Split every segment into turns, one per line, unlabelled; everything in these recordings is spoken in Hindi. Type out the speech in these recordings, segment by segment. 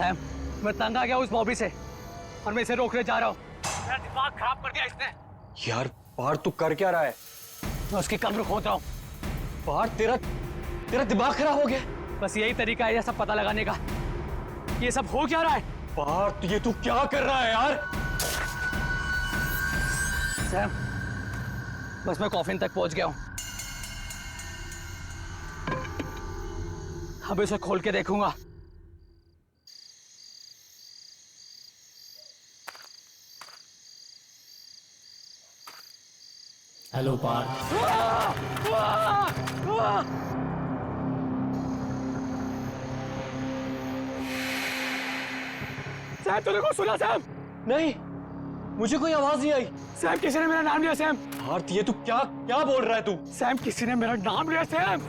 सैम, मैं तंग आ गया उस बॉबी से और मैं इसे रोकने जा रहा हूँ। मेरा दिमाग खराब कर दिया इसने।
यार पार्थ तू कर क्या रहा है?
मैं उसकी कब्र खोद रहा हूँ।
पार्थ तेरा दिमाग खराब हो गया?
बस यही तरीका है ये सब पता लगाने का। ये सब हो क्या रहा है?
पार्थ ये तू क्या कर रहा है यार?
सैम, बस मैं कॉफिन तक पहुंच गया हूँ। अब इसे खोल के देखूंगा।
हेलो पार्थ।
सैम, तूने कुछ सुना? सैम
नहीं, मुझे कोई आवाज नहीं आई।
सैम, किसी ने मेरा नाम लिया। सैम
पार्थ ये तू क्या बोल रहा है तू?
सैम, किसी ने मेरा नाम लिया। Sam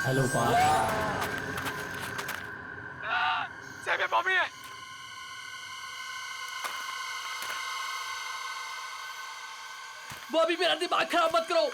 hello Partha.
सैम, ये बॉबी है।
बॉबी मेरा दिमाग खराब मत करो।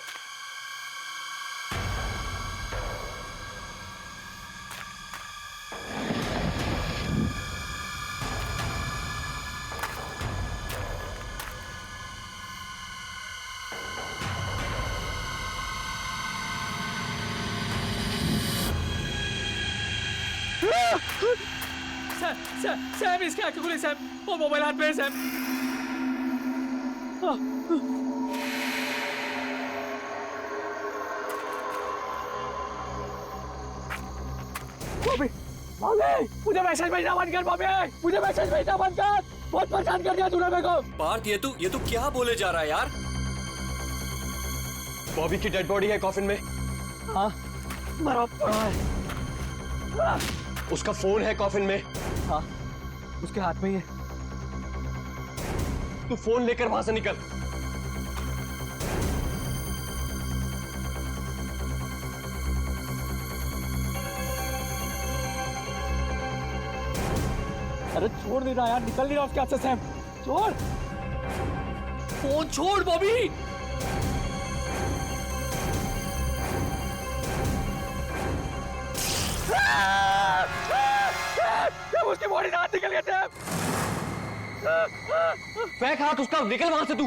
सैम, इसकी आंखें खुली। सैम, वो मोबाइल हाथ में है। सैम बॉबी, बॉबी, मुझे मैसेज भेजना बंद कर। बॉबी, मुझे मैसेज भेजना बंद कर। बहुत परेशान कर दिया तूने मेरे को।
पार्थ ये तू क्या बोले जा रहा है यार? बॉबी की डेड बॉडी है कॉफिन में।
हाँ, मरा पड़ा है।
उसका फोन है कॉफिन में।
हाँ, उसके हाथ में ही है।
तू फोन लेकर वहां से निकल।
अरे छोड़ दे रहा यार, निकल नहीं रहा उसके हाथ से। सैम छोड़।
फोन छोड़ बॉबी।
उसकी बॉडी से हाथ निकल गया। सैम
फेंक हाथ उसका, निकल वहां से तू।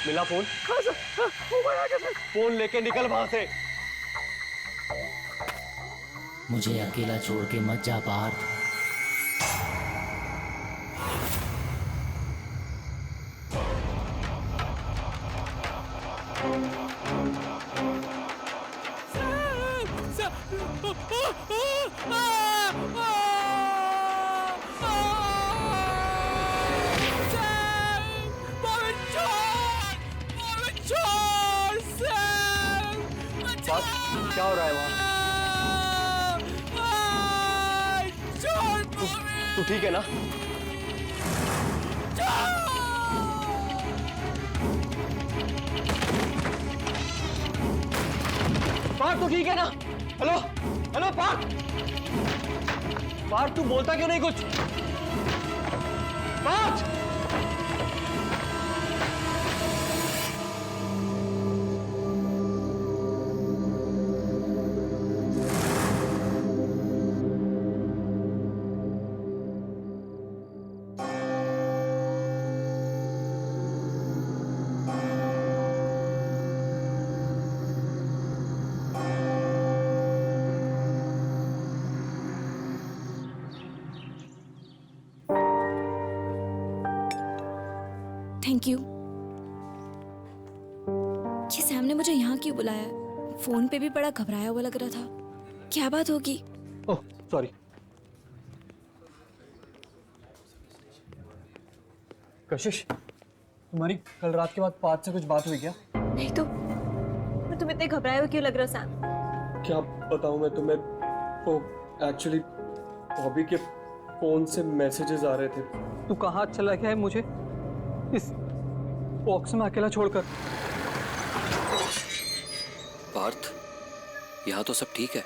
मिला फोन? फोन लेके निकल वहां से।
मुझे अकेला छोड़ के मत जा पार्थ।
क्या हो रहा है वहां? तू ठीक है ना? पार्थ तू ठीक है ना? हेलो हेलो पार्थ, पार्थ तू बोलता क्यों नहीं कुछ? Parth
thank you. ये सैम ने मुझे यहाँ क्यों बुलाया? फोन पे भी बड़ा घबराया हुआ लग रहा था। क्या बात होगी?
Oh sorry. कशिश, तुम्हारी कल रात के बाद पार्थ से कुछ बात हुई क्या?
नहीं तो तुम इतने घबराए हुए क्यों लग रहे हो सैम?
क्या बताऊं मैं तुम्हें, वो एक्चुअली बॉबी के फोन से मैसेजेस आ रहे थे।
तू कहाँ चला गया है मुझे इस बॉक्स में अकेला छोड़कर?
पार्थ, यहाँ तो सब ठीक है।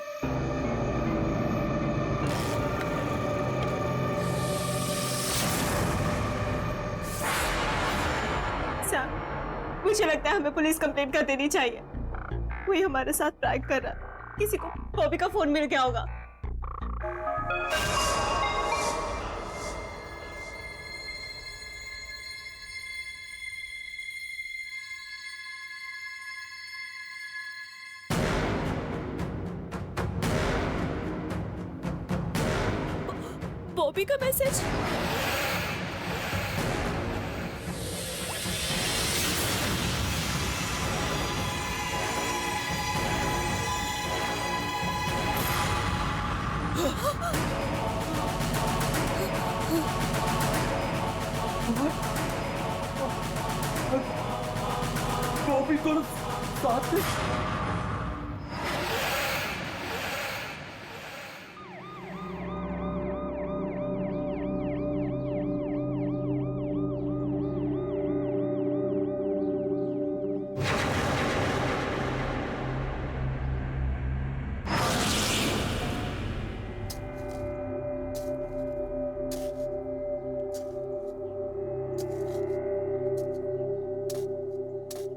मुझे लगता है हमें पुलिस कंप्लेंट कर देनी चाहिए। कोई हमारे साथ प्रैंक कर रहा है, किसी को बॉबी का फोन मिल गया होगा।
बॉबी का मैसेज।
बॉबी को साथ में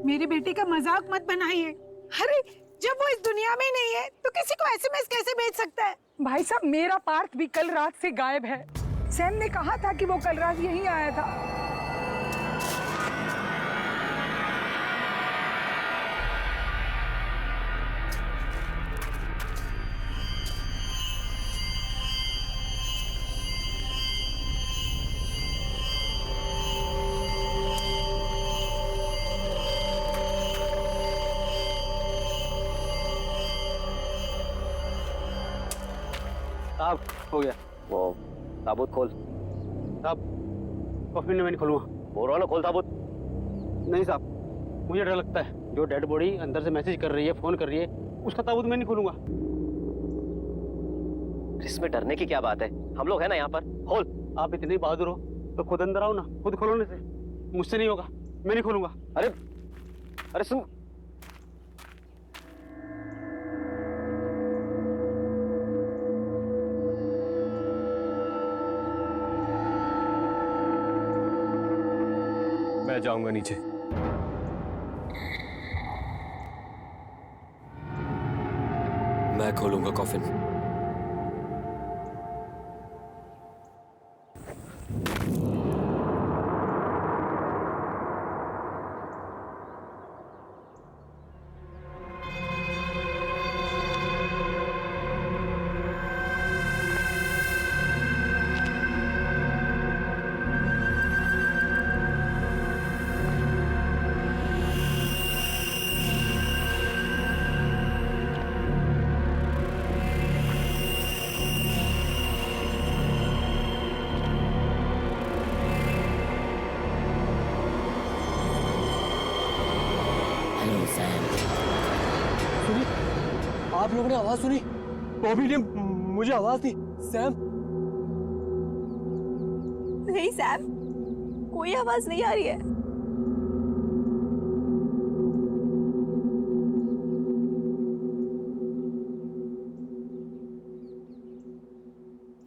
मेरी बेटी का मजाक मत बनाइए। अरे जब वो इस दुनिया में ही नहीं है तो किसी को एसएमएस कैसे भेज सकता है?
भाई साहब, मेरा पार्थ भी कल रात से गायब है। सैम ने कहा था कि वो कल रात यहीं आया था।
साहब हो गया।
वो ताबूत खोल।
साहब कॉफी में नहीं खोलूंगा।
बोल रहा ना, खोल ताबूत।
नहीं साहब, मुझे डर लगता है। जो डेड बॉडी अंदर से मैसेज कर रही है, फोन कर रही है, उसका ताबूत मैं नहीं खोलूंगा।
इसमें डरने की क्या बात है? हम लोग हैं ना यहाँ पर, खोल।
आप इतने बहादुर हो तो खुद अंदर आओ ना, खुद खोलोने से। मुझसे नहीं होगा, मैं नहीं खोलूंगा।
अरे अरे सुन,
मैं जाऊंगा नीचे। मैं खोलूंगा कॉफिन। आप लोगों ने आवाज सुनी? बॉबी ने मुझे आवाज दी। सैम?
नहीं सैम, कोई आवाज नहीं आ रही है।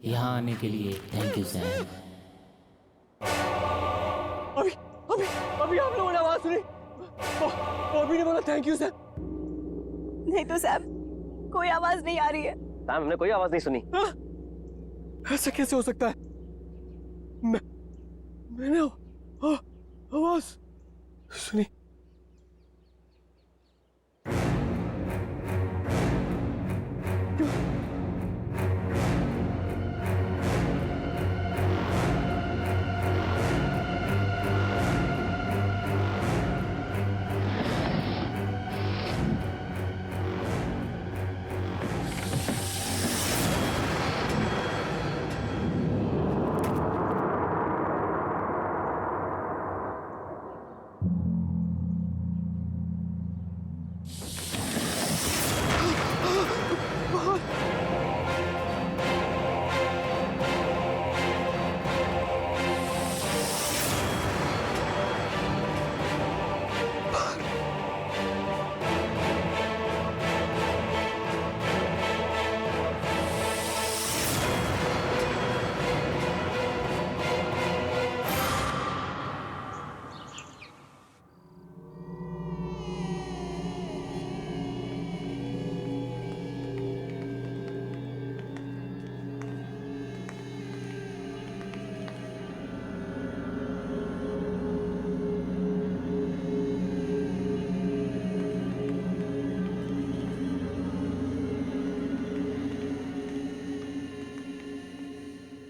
यहाँ आने के लिए थैंक यू सैम।
अभी अभी अभी आप लोगों ने आवाज सुनी? बॉबी ने बोला थैंक यू सैम।
नहीं तो सैम, कोई आवाज नहीं आ रही है।
सैम, हमने कोई आवाज नहीं सुनी।
ऐसा कैसे हो सकता है? मैंने आवाज सुनी।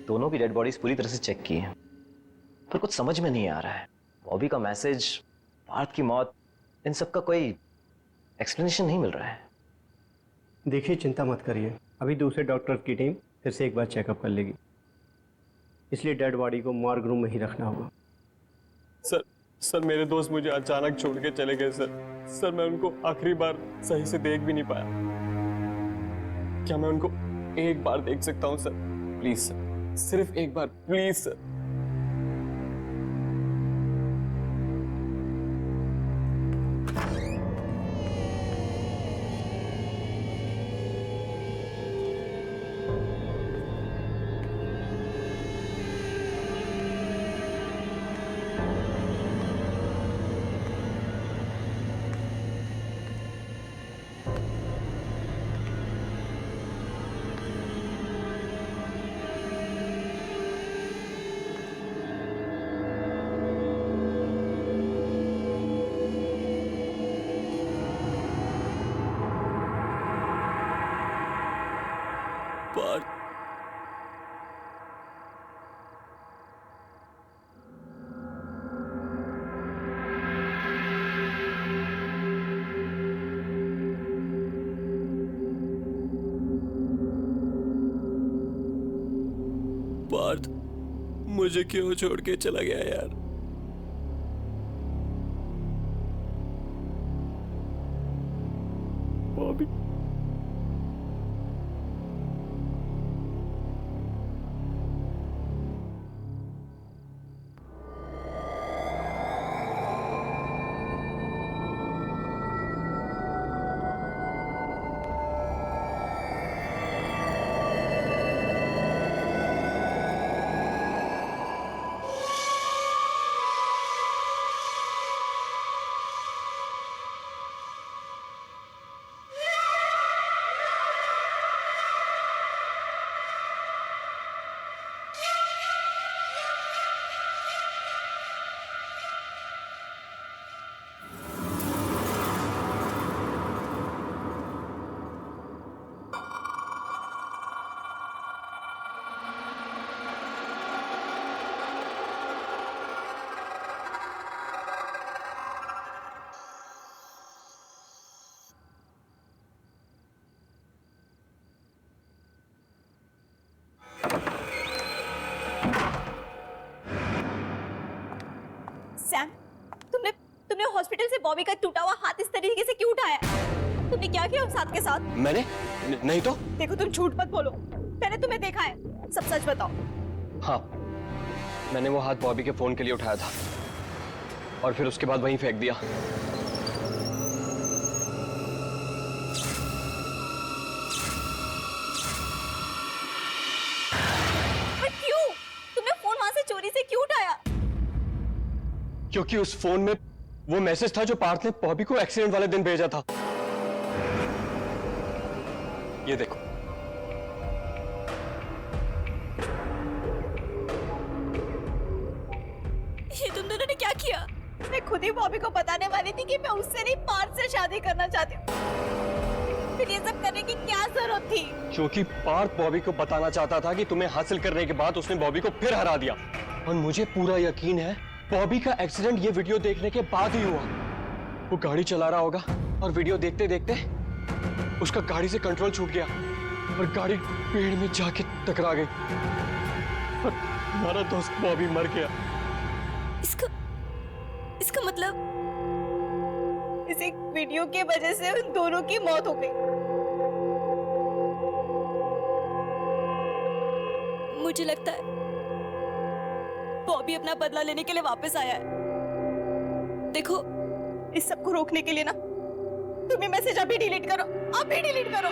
दोनों की डेड बॉडीज पूरी तरह से चेक की है, पर कुछ समझ में नहीं आ रहा है। बॉबी का मैसेज, पार्थ की मौत, इन सब का कोई एक्सप्लेनेशन नहीं मिल रहा है।
देखिए, चिंता मत करिए, अभी दूसरे डॉक्टर की टीम फिर से एक बार चेकअप कर लेगी, इसलिए डेड बॉडी को मॉर्ग रूम में ही रखना होगा।
सर मेरे दोस्त मुझे अचानक छोड़ के चले गए सर मैं उनको आखिरी बार सही से देख भी नहीं पाया। क्या मैं उनको एक बार देख सकता हूँ सर? प्लीज सर, सिर्फ एक बार, प्लीज सर। पार्थ, पार्थ मुझे क्यों छोड़ के चला गया यार? बॉबी,
सैम, तुमने हॉस्पिटल से बॉबी का टूटा हुआ हाथ इस तरीके से क्यों उठाया? तुमने क्या किया उस हाथ के साथ?
मैंने नहीं तो।
देखो, तुम झूठ मत बोलो, मैंने तुम्हें देखा है, सब सच बताओ।
हाँ, मैंने वो हाथ बॉबी के फोन के लिए उठाया था और फिर उसके बाद वहीं फेंक दिया।
पर क्यों? तुमने फोन वहां से चोरी से क्यों उठाया?
क्योंकि उस फोन में वो मैसेज था जो पार्थ ने बॉबी को एक्सीडेंट वाले दिन भेजा था। ये देखो।
ये तुम दोनों ने क्या किया? मैं खुद ही बॉबी को बताने वाली थी कि मैं उससे नहीं, पार्थ से शादी करना चाहती हूँ। फिर ये सब करने की क्या जरूरत थी?
क्योंकि पार्थ बॉबी को बताना चाहता था कि तुम्हें हासिल करने के बाद उसने बॉबी को फिर हरा दिया। और मुझे पूरा यकीन है बॉबी का एक्सीडेंट ये वीडियो देखने के बाद ही हुआ। वो गाड़ी चला रहा होगा और वीडियो देखते देखते उसका गाड़ी से कंट्रोल छूट गया और गाड़ी पेड़ में जाके टकरा गई और हमारा दोस्त बॉबी मर गया।
इसका मतलब इस एक वीडियो के वजह से उन दोनों की मौत हो गई। मुझे लगता है बॉबी अपना बदला लेने के लिए वापस आया है। देखो, इस सब को रोकने के लिए ना तुम ये मैसेज अभी डिलीट करो, अभी डिलीट करो।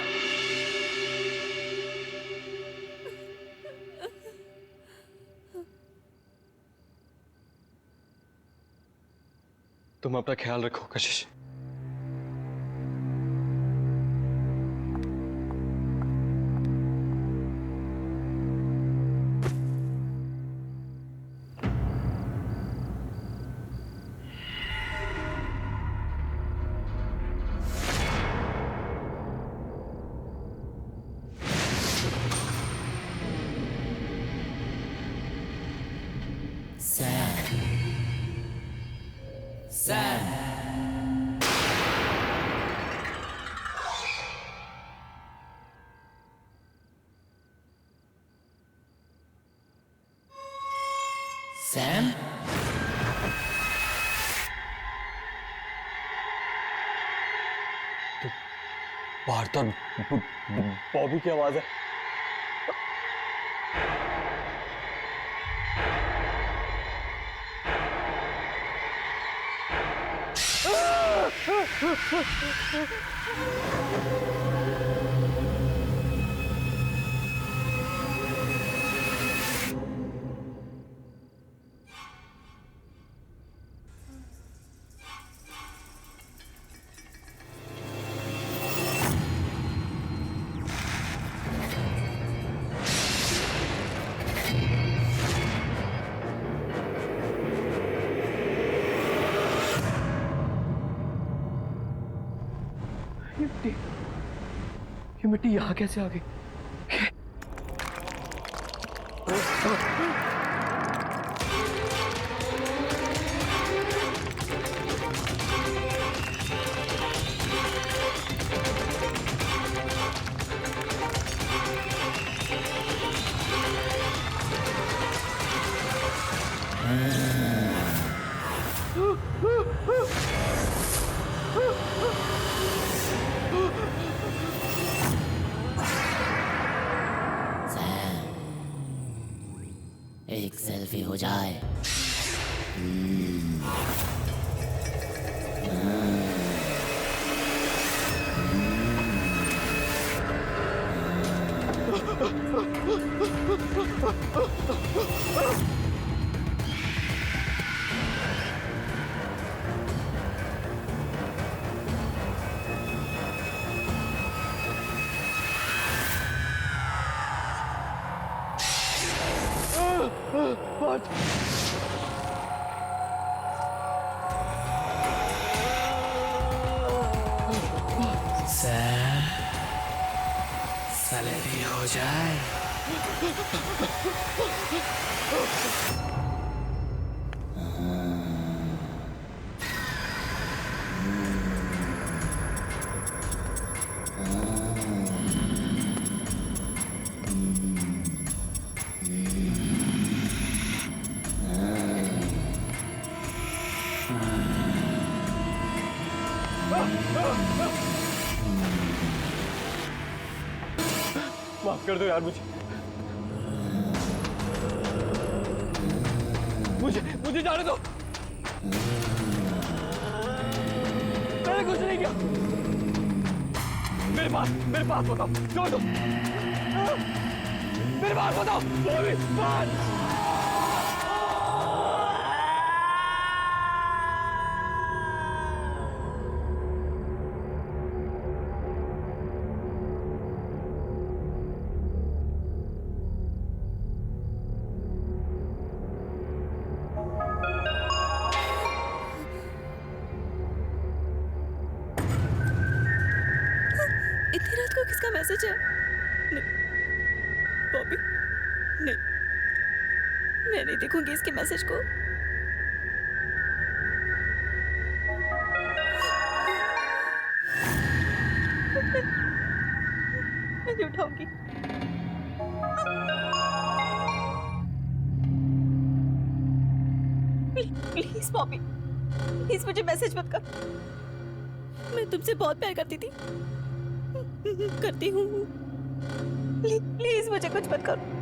तुम अपना ख्याल रखो कशिश।
सैम
बाहर तो बॉबी की आवाज है। ये मिट्टी यहाँ कैसे आ गई?
एक सेल्फी हो जाए।
सेल्फी हो जाए।
माफ कर दो यार मुझे जाने दो। मैंने कुछ नहीं किया। मेरे पास बताओ, छोड़ दो। मेरे पास बताओ, बॉबी, बात।
इतनी रात को किसका मैसेज है? नहीं, बॉबी, नहीं, मैं नहीं देखूंगी इसके मैसेज को। मैं नहीं उठाऊंगी। प्लीज बॉबी, प्लीज मुझे मैसेज मत कर। मैं तुमसे बहुत प्यार करती थी, करती हूँ। प्लीज मुझे कुछ मत करो।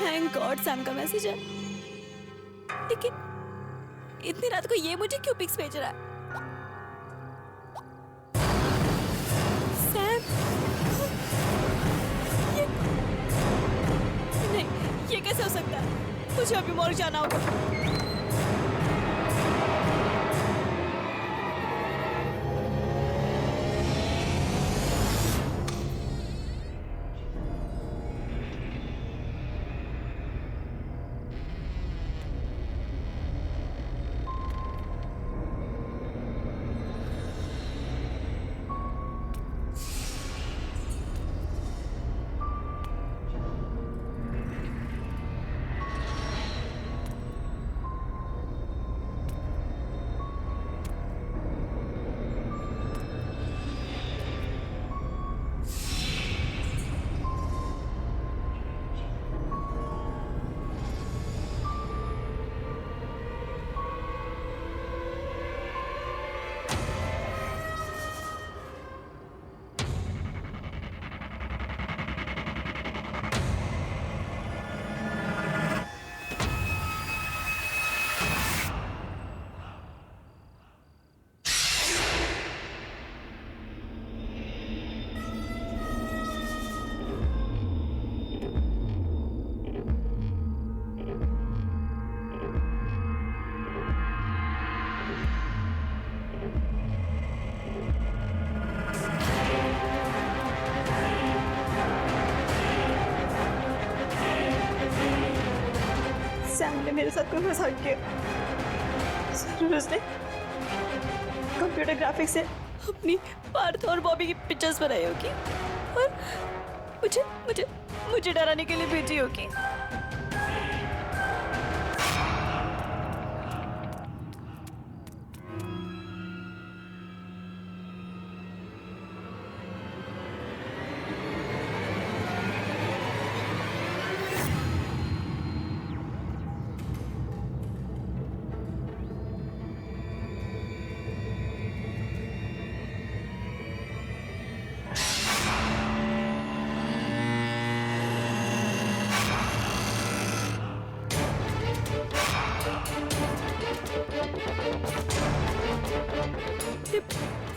थैंक गॉड सैम का मैसेज है। लेकिन इतनी रात को ये मुझे क्यों पिक्स भेज रहा है? सैम, नहीं, ये कैसे हो सकता है? मुझे अभी मॉर्ग जाना होगा। सैम ने मेरे साथ कोई मजाक किया। जरूर उसने कंप्यूटर ग्राफिक्स से अपनी पार्थ और बॉबी की पिक्चर्स बनाई होगी और मुझे मुझे मुझे डराने के लिए भेजी होगी।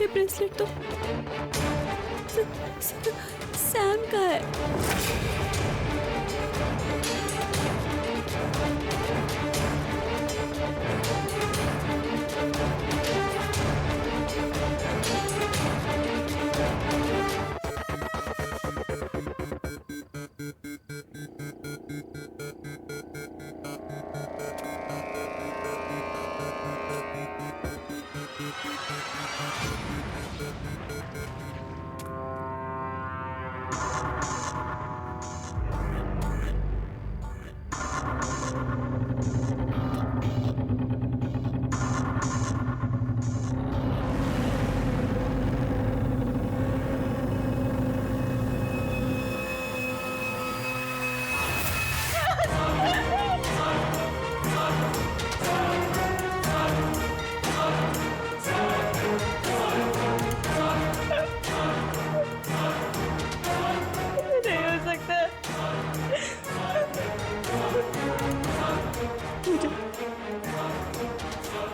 ये ब्रेसलेट तो सैम का है।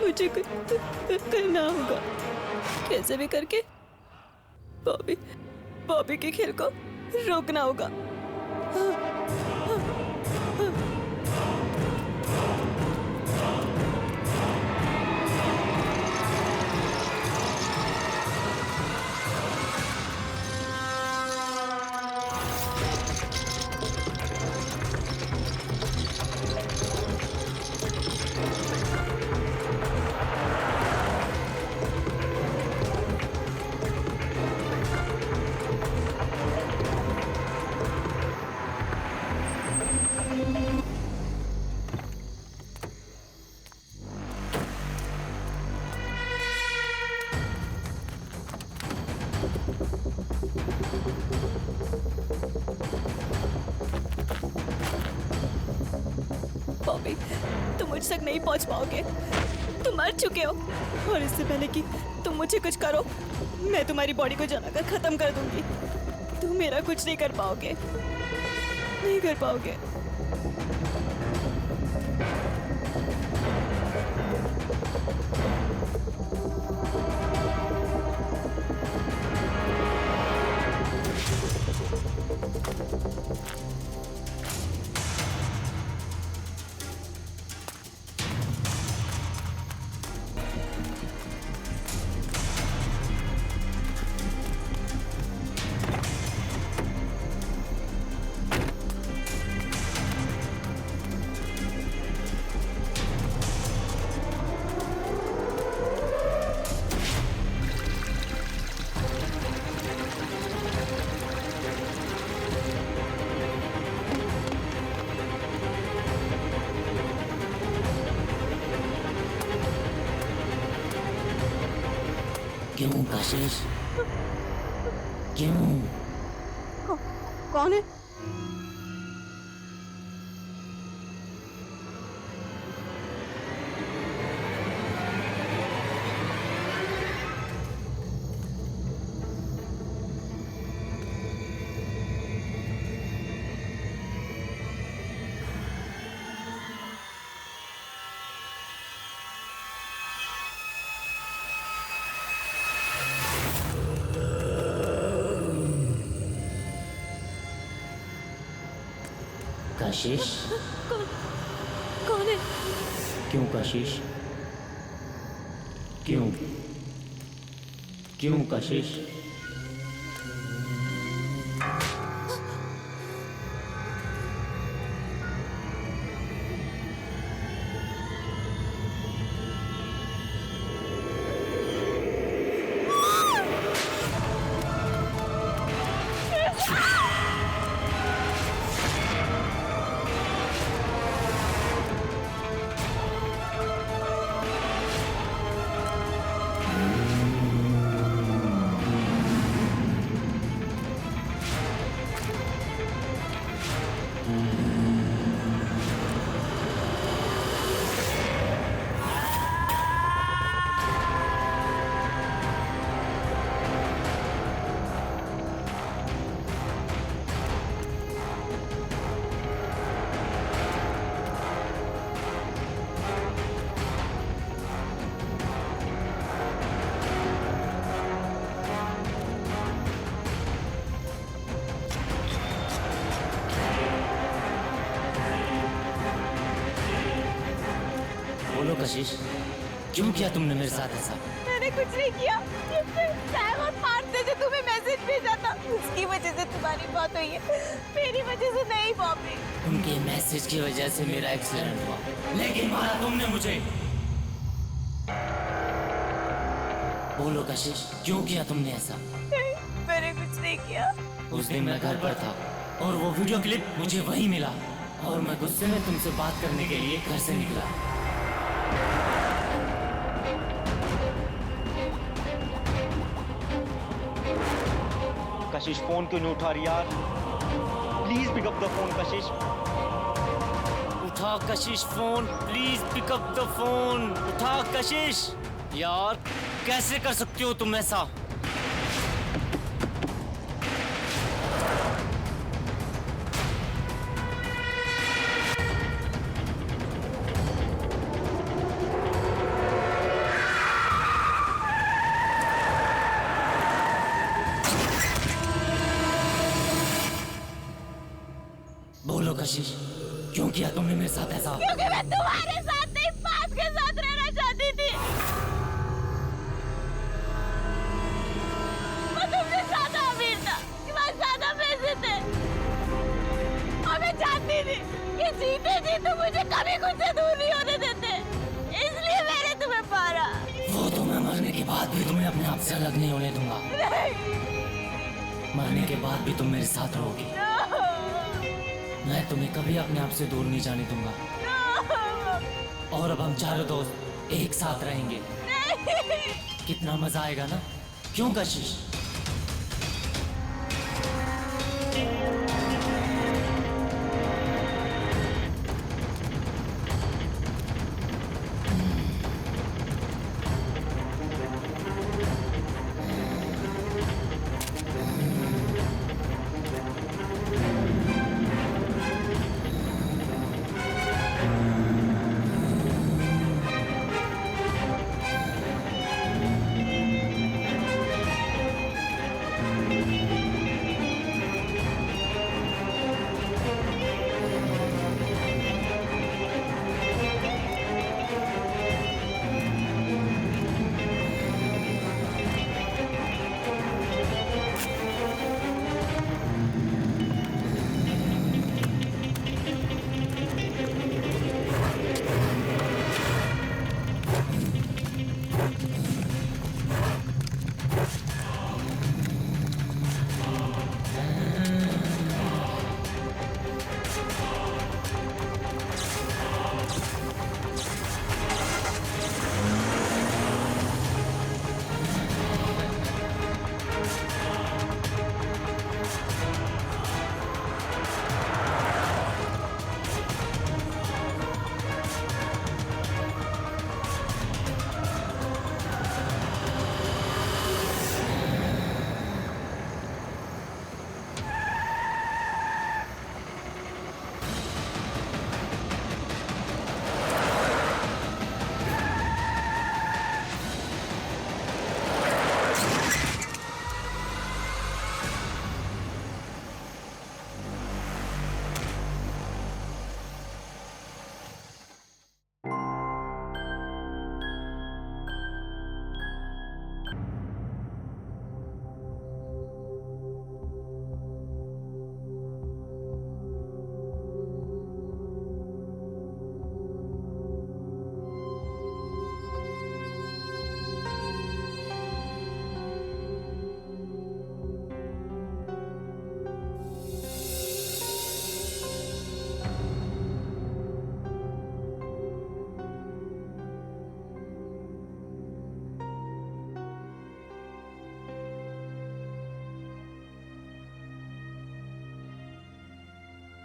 मुझे कुछ करना होगा, कैसे भी करके बॉबी के खेल को रोकना होगा। बॉबी, तुम मुझ तक नहीं पहुंच पाओगे। तुम मर चुके हो और इससे पहले कि तुम मुझे कुछ करो, मैं तुम्हारी बॉडी को जलाकर खत्म कर दूंगी। तुम मेरा कुछ नहीं कर पाओगे, नहीं कर पाओगे।
क्यों कशिश? क्यों?
कौन है?
कशिश?
कौन है?
क्यों कशिश? क्यों? क्यों कशिश? बोलो कशिश, क्यों किया तुमने मेरे साथ ऐसा?
मैंने कुछ नहीं किया। ये सैम और पार्थ ने जो तुम्हें मैसेज भेजा था, उसकी वजह से तुम्हारी बात हुई है, मेरी वजह से नहीं बॉबी।
उनके मैसेज की वजह से मेरा एक्सीडेंट हुआ, लेकिन मारा तुमने मुझे। बोलो कशिश, क्यों किया तुमने ऐसा?
मैंने कुछ नहीं किया।
उस दिन मैं घर पर था और वो वीडियो क्लिप मुझे वहीं मिला और मैं गुस्से में तुमसे बात करने के लिए घर से निकला।
कशिश फोन क्यों नहीं उठा रही यार? Please pick up the phone Kashish.
उठा Kashish phone, please pick up the phone. उठा कशिश। यार कैसे कर सकती हो तुम ऐसा? बोलो कशिश, क्यों किया तुमने मेरे साथ ऐसा?
क्योंकि मैं तुम्हारे साथ नहीं, पार्थ के साथ रहना चाहती थी। मैं तुमसे ज्यादा अमीर था, तुम्हारे ज्यादा पैसे थे, और मैं जानती थी कि जीते जी तुम मुझे कभी खुद से दूर नहीं होने देते, इसलिए मैंने तुम्हें मारा।
वो तो मैं मरने के बाद भी तुम्हें अपने आप से अलग नहीं होने दूंगा। मरने के बाद भी तुम मेरे साथ रहोगी। मैं तुम्हें कभी अपने आप से दूर नहीं जाने दूंगा। और अब हम चारों दोस्त एक साथ रहेंगे। कितना मजा आएगा ना? क्यों कशिश?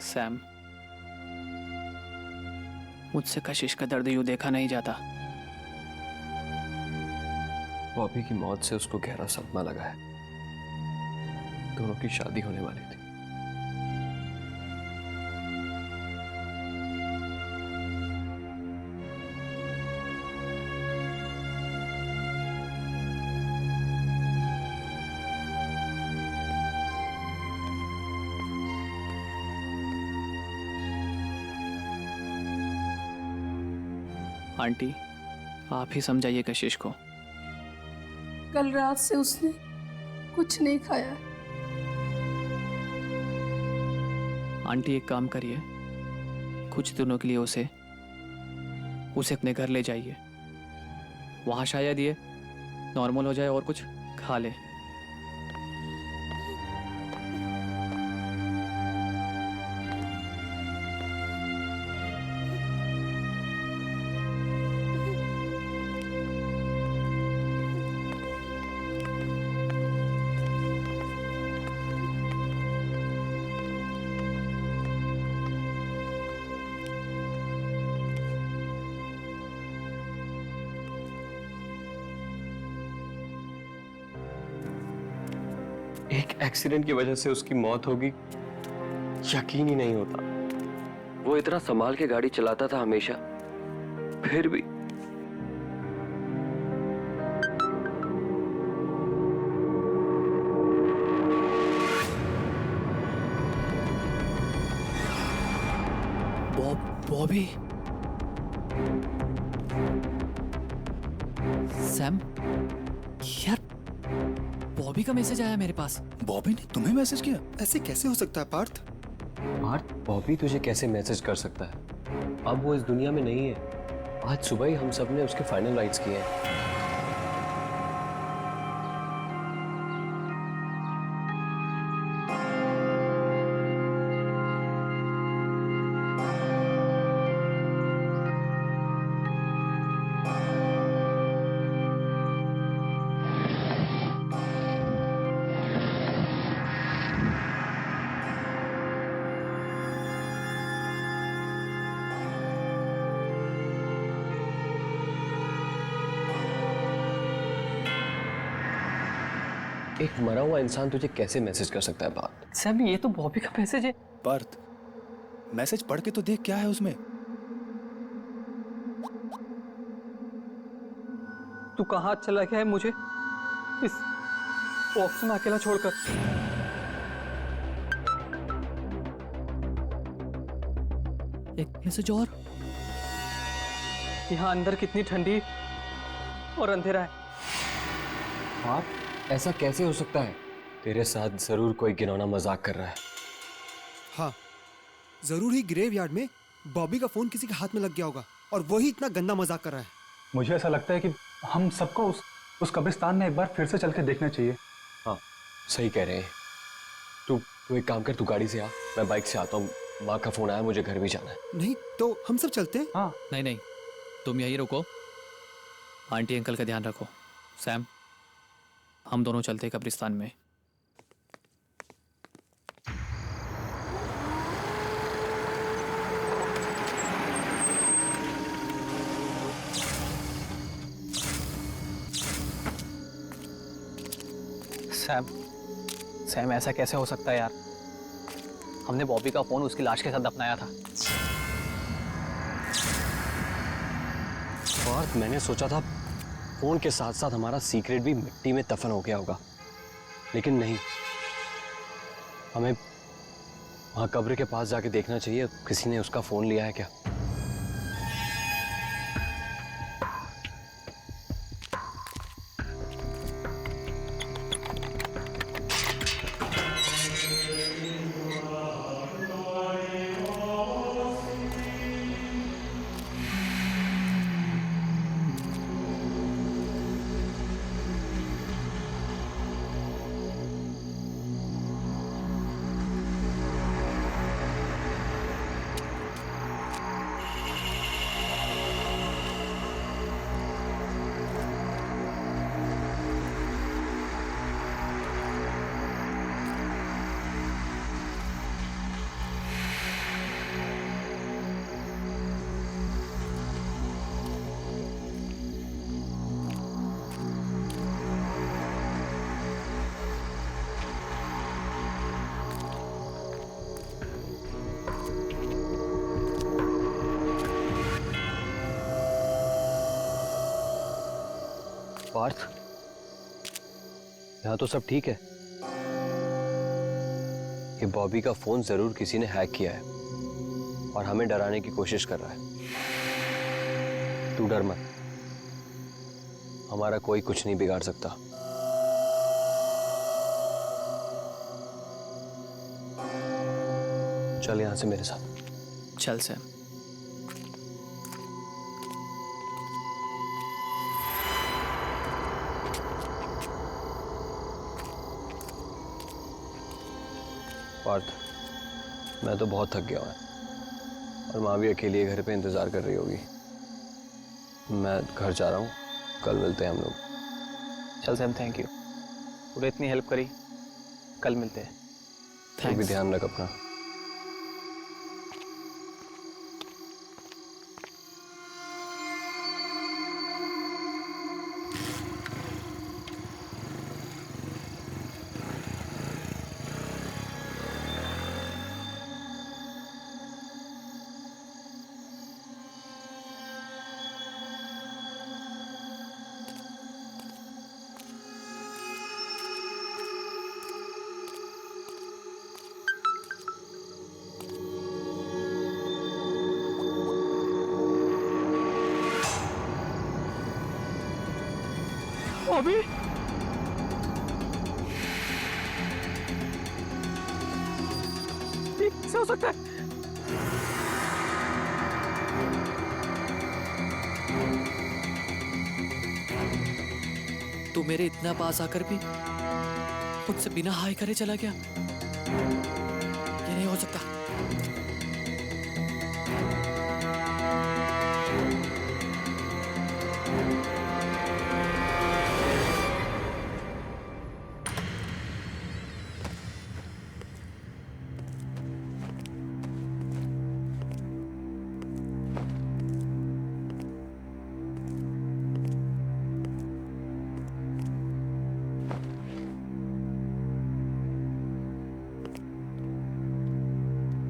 सैम, मुझसे कशिश का दर्द यूं देखा नहीं जाता।
बॉबी की मौत से उसको गहरा सदमा लगा है। दोनों की शादी होने वाली थी।
आंटी, आप ही समझाइए कशिश को।
कल रात से उसने कुछ नहीं खाया।
आंटी एक काम करिए, कुछ दिनों के लिए उसे अपने घर ले जाइए। वहाँ शायद ये नॉर्मल हो जाए और कुछ खा ले।
एक एक्सीडेंट की वजह से उसकी मौत होगी, यकीन ही नहीं होता। वो इतना संभाल के गाड़ी चलाता था हमेशा, फिर भी।
बॉबी, सैम, यार बॉबी का मैसेज आया मेरे पास।
बॉबी ने तुम्हें मैसेज किया? ऐसे कैसे हो सकता है पार्थ?
पार्थ, बॉबी तुझे कैसे मैसेज कर सकता है? अब वो इस दुनिया में नहीं है। आज सुबह ही हम सब ने उसके फाइनल राइट्स किए हैं। एक मरा हुआ इंसान तुझे कैसे मैसेज कर सकता है? बात
सैम, ये तो बॉबी का मैसेज है।
पार्थ, मैसेज पढ़ के तो देख क्या है उसमें।
तू कहाँ चला गया है मुझे इस बॉक्स में अकेला छोड़कर? एक मैसेज और। यहाँ अंदर कितनी ठंडी और अंधेरा है।
हाँ, ऐसा कैसे हो सकता है? तेरे साथ जरूर कोई घिनौना मजाक कर रहा है।
हाँ, जरूर ही ग्रेवयार्ड में बॉबी का फोन किसी के हाथ में लग गया होगा और वही इतना गंदा मजाक कर रहा है।
मुझे ऐसा लगता है कि हम सबको उस कब्रिस्तान में एक बार फिर से चल के देखना चाहिए।
हाँ, सही कह रहे हैं। तू एक काम कर, तू गाड़ी से आ, मैं बाइक से आता हूँ। माँ का फोन आया, मुझे घर भी जाना है।
नहीं तो हम सब चलते हैं।
हाँ।
नहीं, तुम यहीं रुको, आंटी अंकल का ध्यान रखो। सैम, हम दोनों चलते हैं कब्रिस्तान में। सैम, ऐसा कैसे हो सकता है यार? हमने बॉबी का फोन उसकी लाश के साथ दफनाया था।
और मैंने सोचा था फोन के साथ साथ हमारा सीक्रेट भी मिट्टी में दफन हो गया होगा, लेकिन नहीं। हमें वहां कब्र के पास जाके देखना चाहिए, किसी ने उसका फोन लिया है क्या। पार्थ, यहाँ तो सब ठीक है। ये बॉबी का फोन जरूर किसी ने हैक किया है और हमें डराने की कोशिश कर रहा है। तू डर मत, हमारा कोई कुछ नहीं बिगाड़ सकता। चल यहां से मेरे साथ।
चल सैम।
पार्थ, मैं तो बहुत थक गया हूं और माँ भी अकेली घर पे इंतजार कर रही होगी। मैं घर जा रहा हूँ, कल मिलते हैं हम लोग।
चल सैम, थैंक यू, तूने इतनी हेल्प करी। कल मिलते हैं।
तू भी ध्यान रख अपना।
बॉबी, कैसे हो सकता है? तू मेरे इतना पास आकर भी मुझसे बिना हाय करे चला गया। ये नहीं हो सकता।